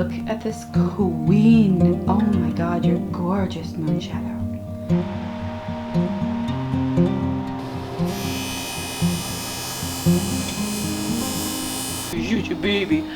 Look at this queen. Oh my God, you're gorgeous, Moonshadow. Baby.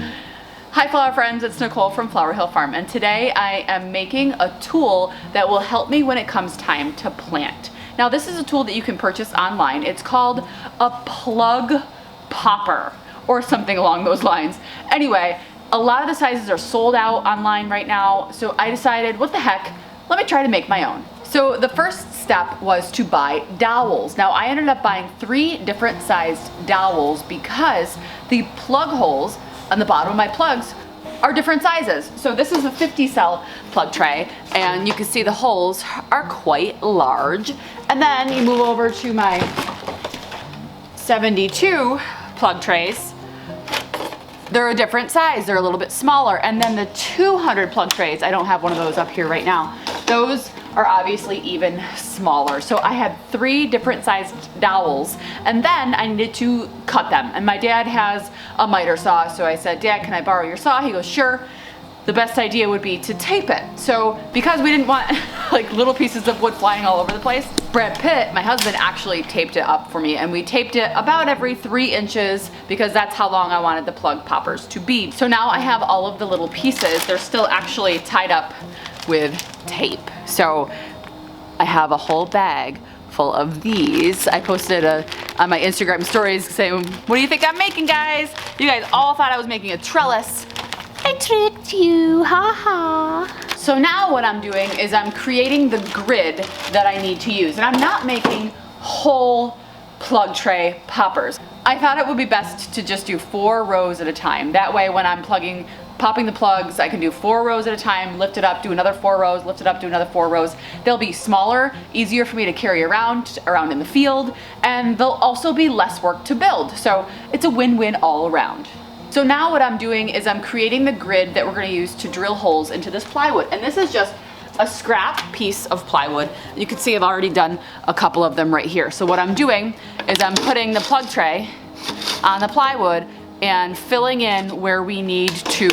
Hi flower friends, it's Nicole from Flower Hill Farm, and today I am making a tool that will help me when it comes time to plant. Now this is a tool that you can purchase online. It's called a plug popper or something along those lines. Anyway, a lot of the sizes are sold out online right now, so I decided, what the heck, let me try to make my own. So the first step was to buy dowels. Now I ended up buying 3 different sized dowels because the plug holes on the bottom of my plugs are different sizes. So this is a 50 cell plug tray, and you can see the holes are quite large. And then you move over to my 72 plug trays. They're a different size, they're a little bit smaller. And then the 200 plug trays, I don't have one of those up here right now. Those are obviously even smaller. So I had 3 different sized dowels, and then I needed to cut them. And my dad has a miter saw, so I said, Dad, can I borrow your saw? He goes, sure. The best idea would be to tape it. So because we didn't want like little pieces of wood flying all over the place, Brad Pitt, my husband, actually taped it up for me, and we taped it about every 3 inches because that's how long I wanted the plug poppers to be. So now I have all of the little pieces. They're still actually tied up with tape. So I have a whole bag full of these. I posted on my Instagram stories saying, what do you think I'm making, guys? You guys all thought I was making a trellis. I tricked you, haha. So now what I'm doing is I'm creating the grid that I need to use, and I'm not making whole plug tray poppers. I thought it would be best to just do 4 rows at a time. That way when I'm popping the plugs, I can do 4 rows at a time, lift it up, do another 4 rows, lift it up, do another 4 rows. They'll be smaller, easier for me to carry around in the field, and they'll also be less work to build. So it's a win-win all around. So now what I'm doing is I'm creating the grid that we're gonna use to drill holes into this plywood. And this is just a scrap piece of plywood. You can see I've already done a couple of them right here. So what I'm doing is I'm putting the plug tray on the plywood and filling in where we need to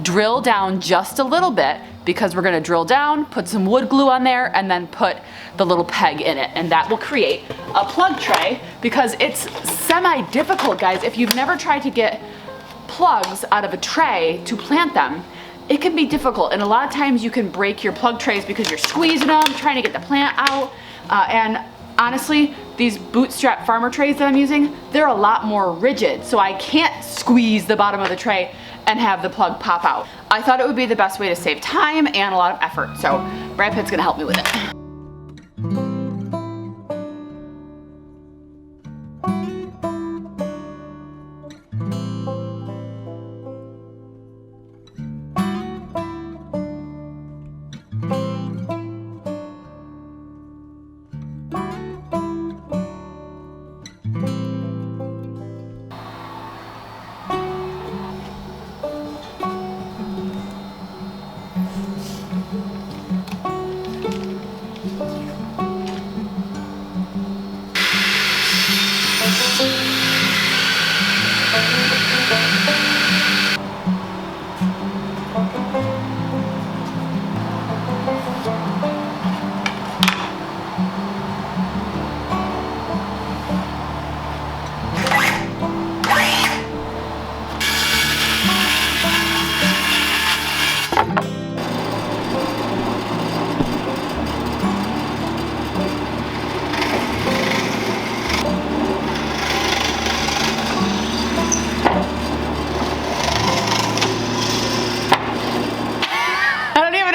drill down just a little bit, because we're gonna drill down, put some wood glue on there, and then put the little peg in it. And that will create a plug tray, because it's semi-difficult, guys. If you've never tried to get plugs out of a tray to plant them, it can be difficult, and a lot of times you can break your plug trays because you're squeezing them, trying to get the plant out. And honestly, these bootstrap farmer trays that I'm using, they're a lot more rigid, so I can't squeeze the bottom of the tray and have the plug pop out. I thought it would be the best way to save time and a lot of effort, so Brad Pitt's gonna help me with it.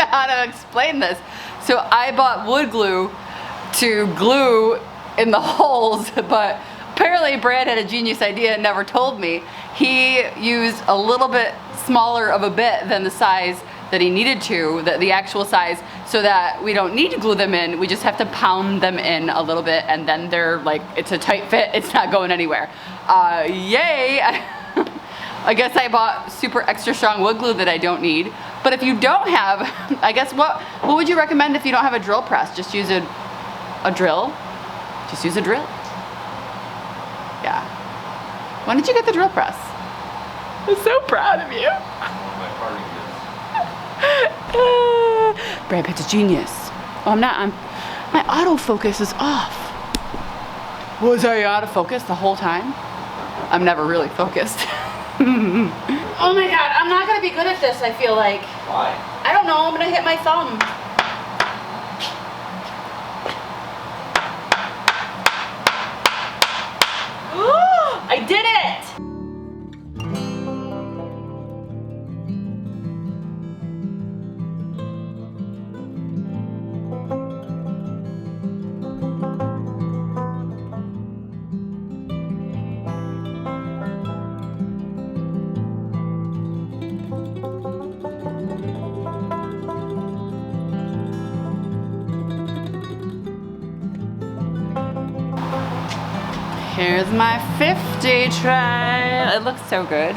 How to explain this. So I bought wood glue to glue in the holes, but apparently Brad had a genius idea and never told me. He used a little bit smaller of a bit than the size that he needed to, the actual size, so that we don't need to glue them in. We just have to pound them in a little bit, and then they're like, it's a tight fit, it's not going anywhere. Yay! I guess I bought super extra strong wood glue that I don't need. But if you don't have, I guess what would you recommend if you don't have a drill press? Just use a drill? Just use a drill? Yeah. When did you get the drill press? I'm so proud of you. My parting gift. Brad Pitt's a genius. Oh, I'm not. My autofocus is off. Was I out of focus the whole time? I'm never really focused. Oh my God, I'm not gonna be good at this, I feel like. Why? I don't know, I'm gonna hit my thumb. I did it! Here's my 50 try. It looks so good.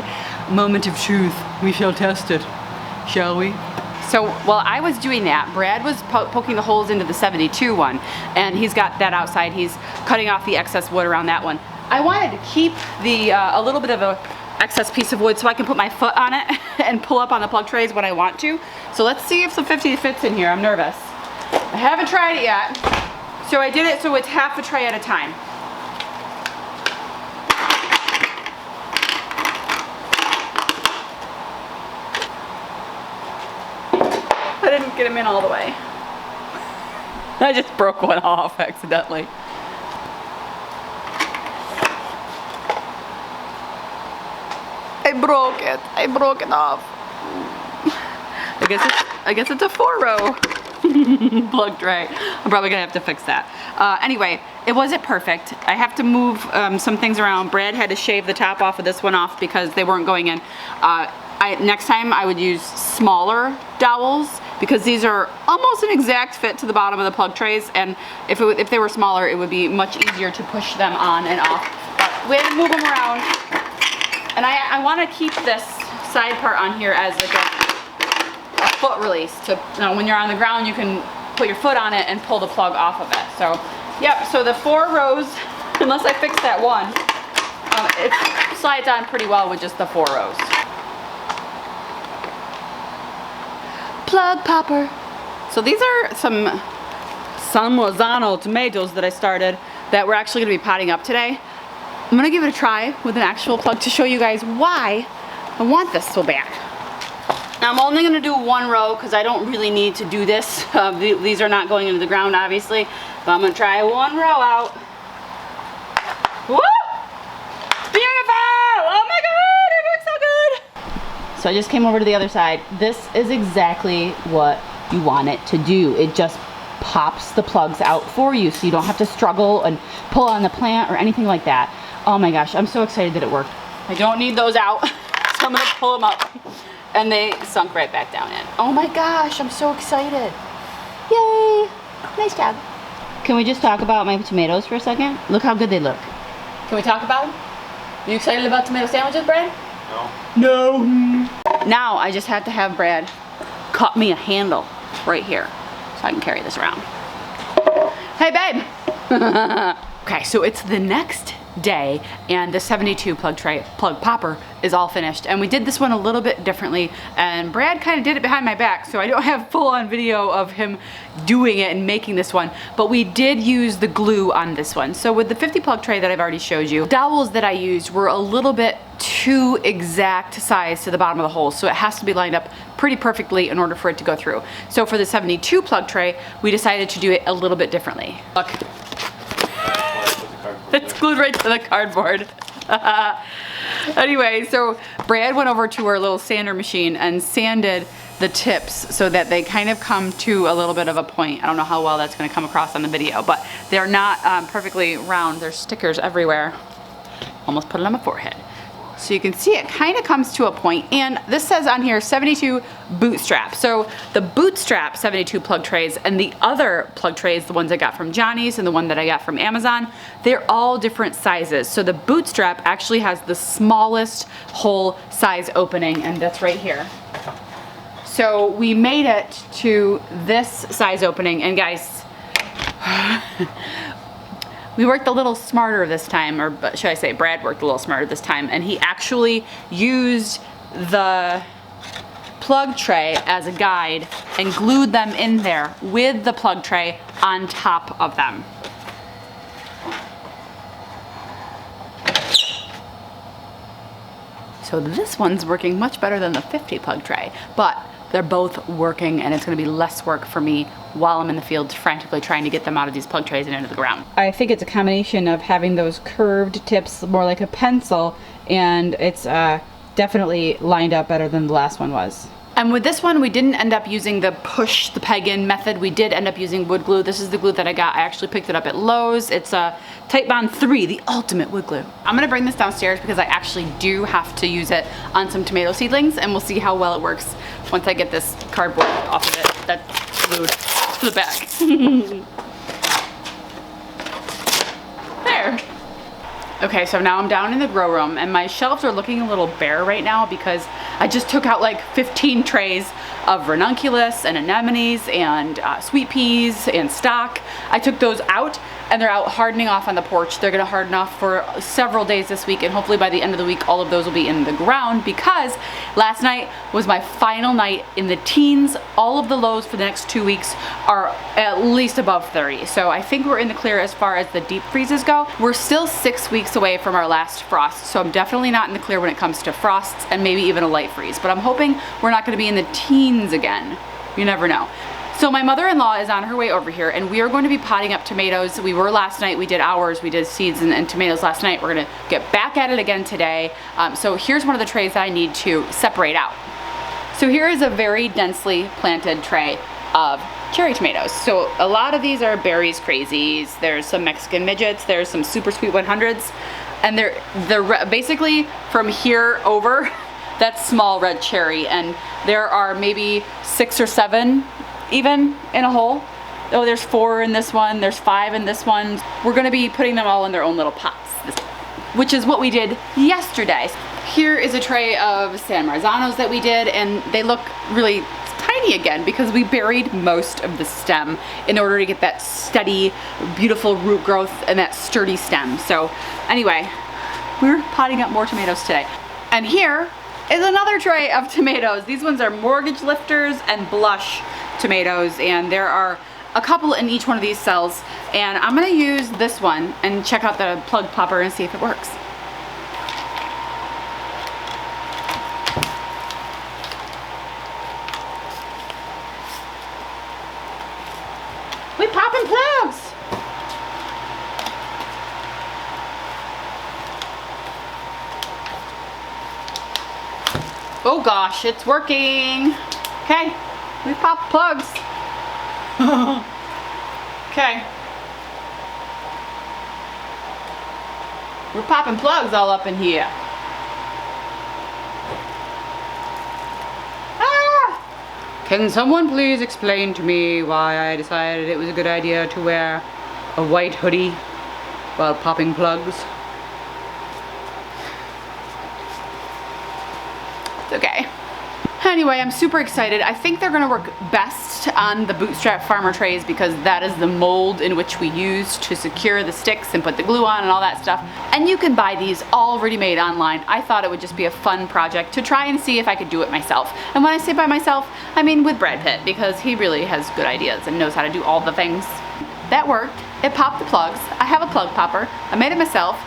Moment of truth. We shall test it, shall we? So while I was doing that, Brad was poking the holes into the 72 one, and he's got that outside. He's cutting off the excess wood around that one. I wanted to keep the a little bit of a excess piece of wood so I can put my foot on it and pull up on the plug trays when I want to. So let's see if the 50 fits in here. I'm nervous. I haven't tried it yet. So I did it so it's half a tray at a time. I didn't get them in all the way. I just broke one off accidentally. I broke it. I broke it off. I guess it's a 4-row plug tray. I'm probably gonna have to fix that. Anyway, it wasn't perfect. I have to move some things around. Brad had to shave the top off of this one off because they weren't going in. Next time I would use smaller dowels because these are almost an exact fit to the bottom of the plug trays, and if they were smaller, it would be much easier to push them on and off. But we had to move them around, and I want to keep this side part on here as like a foot release. To when you're on the ground, you can put your foot on it and pull the plug off of it. So, yep. So the 4 rows, unless I fix that one, it slides on pretty well with just the 4 rows. Plug popper. So these are some San Marzano tomatoes that I started that we're actually going to be potting up today. I'm going to give it a try with an actual plug to show you guys why I want this so bad. Now I'm only going to do 1 row because I don't really need to do this. These are not going into the ground obviously, but I'm going to try 1 row out. Woo! Beautiful! Oh my God, it looks so good! So I just came over to the other side. This is exactly what you want it to do. It just pops the plugs out for you so you don't have to struggle and pull on the plant or anything like that. Oh my gosh, I'm so excited that it worked. I don't need those out, so I'm gonna pull them up. And they sunk right back down in. Oh my gosh, I'm so excited. Yay, nice job. Can we just talk about my tomatoes for a second? Look how good they look. Can we talk about them? Are you excited about tomato sandwiches, Brad? No. No. Now I just have to have Brad cut me a handle right here so I can carry this around. Hey, babe. Okay, so it's the next day and the 72 plug popper is all finished, and we did this one a little bit differently, and Brad kind of did it behind my back, so I don't have full-on video of him doing it and making this one, but we did use the glue on this one. So with the 50 plug tray that I've already showed you, the dowels that I used were a little bit too exact size to the bottom of the hole, so it has to be lined up pretty perfectly in order for it to go through. So for the 72 plug tray, we decided to do it a little bit differently. Look. It's glued right to the cardboard. Anyway, so Brad went over to our little sander machine and sanded the tips so that they kind of come to a little bit of a point. I don't know how well that's going to come across on the video, but they're not perfectly round. There's stickers everywhere. Almost put it on my forehead. So you can see it kind of comes to a point, and this says on here 72 bootstrap. So the bootstrap 72 plug trays and the other plug trays, the ones I got from Johnny's and the one that I got from Amazon, they're all different sizes. So the bootstrap actually has the smallest hole size opening, and that's right here. So we made it to this size opening, and guys, we worked a little smarter this time, or should I say Brad worked a little smarter this time, and he actually used the plug tray as a guide and glued them in there with the plug tray on top of them. So this one's working much better than the 50 plug tray, but they're both working and it's gonna be less work for me while I'm in the field frantically trying to get them out of these plug trays and into the ground. I think it's a combination of having those curved tips more like a pencil, and it's definitely lined up better than the last one was. And with this one, we didn't end up using the push the peg in method. We did end up using wood glue. This is the glue that I got. I actually picked it up at Lowe's. It's a Titebond 3, the ultimate wood glue. I'm gonna bring this downstairs because I actually do have to use it on some tomato seedlings, and we'll see how well it works once I get this cardboard off of it that's glued to the back. There. Okay, so now I'm down in the grow room and my shelves are looking a little bare right now because I just took out like 15 trays of ranunculus and anemones and sweet peas and stock. I took those out and they're out hardening off on the porch. They're gonna harden off for several days this week, and hopefully by the end of the week all of those will be in the ground, because last night was my final night in the teens. All of the lows for the next 2 weeks are at least above 30. So I think we're in the clear as far as the deep freezes go. We're still 6 weeks away from our last frost, so I'm definitely not in the clear when it comes to frosts and maybe even a light freeze, but I'm hoping we're not gonna be in the teens again. You never know. So my mother-in-law is on her way over here and we are going to be potting up tomatoes. We were last night, we did ours, we did seeds and tomatoes last night. We're gonna get back at it again today. So here's one of the trays that I need to separate out. So here is a very densely planted tray of cherry tomatoes. So a lot of these are berries crazies. There's some Mexican midgets, there's some super sweet 100s, and they're basically from here over, that's small red cherry, and there are maybe 6 or 7 even in a hole. Oh, there's 4 in this one, there's 5 in this one. We're gonna be putting them all in their own little pots, which is what we did yesterday. Here is a tray of San Marzanos that we did, and they look really tiny again because we buried most of the stem in order to get that steady, beautiful root growth and that sturdy stem. So anyway, we're potting up more tomatoes today. And here is another tray of tomatoes. These ones are mortgage lifters and blush tomatoes, and there are a couple in each one of these cells, and I'm gonna use this one and check out the plug popper and see if it works. We popping plugs! Oh gosh, it's working. Okay, we popped plugs. Okay. We're popping plugs all up in here. Ah! Can someone please explain to me why I decided it was a good idea to wear a white hoodie while popping plugs? Okay. Anyway, I'm super excited. I think they're gonna work best on the Bootstrap Farmer trays because that is the mold in which we use to secure the sticks and put the glue on and all that stuff. And you can buy these already made online. I thought it would just be a fun project to try and see if I could do it myself. And when I say by myself, I mean with Brad Pitt, because he really has good ideas and knows how to do all the things. That worked. It popped the plugs. I have a plug popper. I made it myself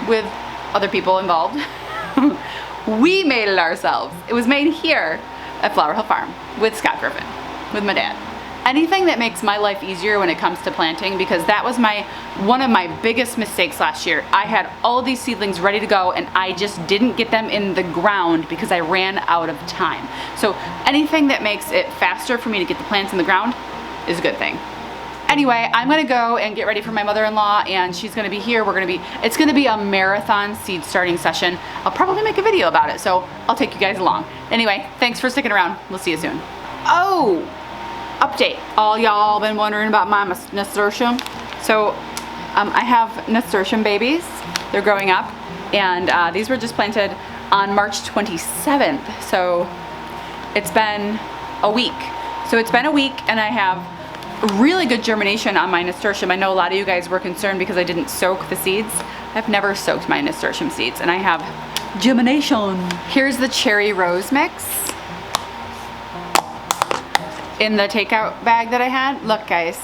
with other people involved. We made it ourselves. It was made here at Flower Hill Farm with Scott Griffin, with my dad. Anything that makes my life easier when it comes to planting, because that was one of my biggest mistakes last year. I had all of these seedlings ready to go and I just didn't get them in the ground because I ran out of time. So anything that makes it faster for me to get the plants in the ground is a good thing. Anyway, I'm gonna go and get ready for my mother-in-law, and she's gonna be here. It's gonna be a marathon seed starting session. I'll probably make a video about it, so I'll take you guys along. Anyway, thanks for sticking around. We'll see you soon. Oh, update. All y'all been wondering about my nasturtium. So I have nasturtium babies. They're growing up, and these were just planted on March 27th. So it's been a week. And I have really good germination on my nasturtium. I know a lot of you guys were concerned because I didn't soak the seeds. I've never soaked my nasturtium seeds, and I have germination. Here's the cherry rose mix. in the takeout bag that I had. Look guys,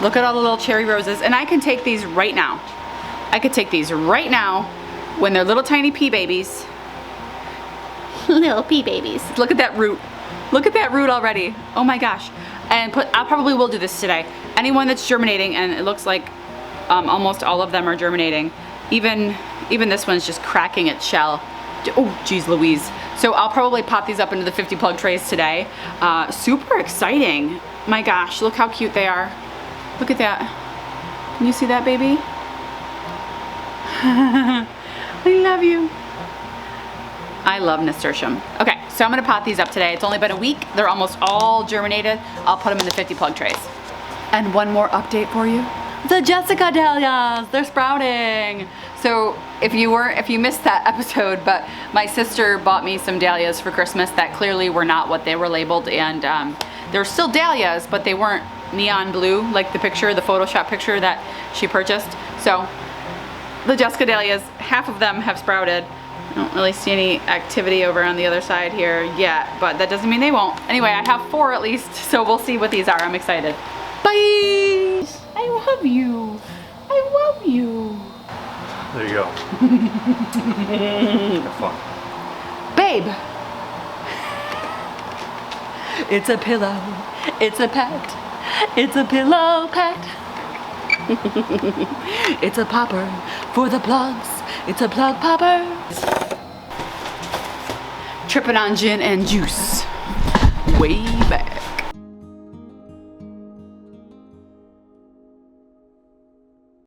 look at all the little cherry roses. And I can take these right now. I could take these right now when they're little tiny pea babies. Little pea babies. Look at that root. Look at that root already. Oh my gosh. And I probably will do this today. Anyone that's germinating, and it looks like almost all of them are germinating. Even this one's just cracking its shell. Oh, geez Louise. So I'll probably pop these up into the 50 plug trays today. Super exciting. My gosh, look how cute they are. Look at that. Can you see that, baby? I love you. I love nasturtium. Okay, so I'm gonna pot these up today. It's only been a week. They're almost all germinated. I'll put them in the 50 plug trays. And one more update for you. The Jessica dahlias, they're sprouting. So if you missed that episode, but my sister bought me some dahlias for Christmas that clearly were not what they were labeled, and they're still dahlias, but they weren't neon blue like the picture, the Photoshop picture that she purchased. So the Jessica dahlias, half of them have sprouted. I don't really see any activity over on the other side here yet, but that doesn't mean they won't. Anyway, I have 4 at least, so we'll see what these are. I'm excited. Bye! I love you. I love you. There you go. Have fun. Babe. It's a pillow. It's a pet. It's a pillow pet. It's a popper for the plugs. It's a plug popper. Tripping on gin and juice. Way back.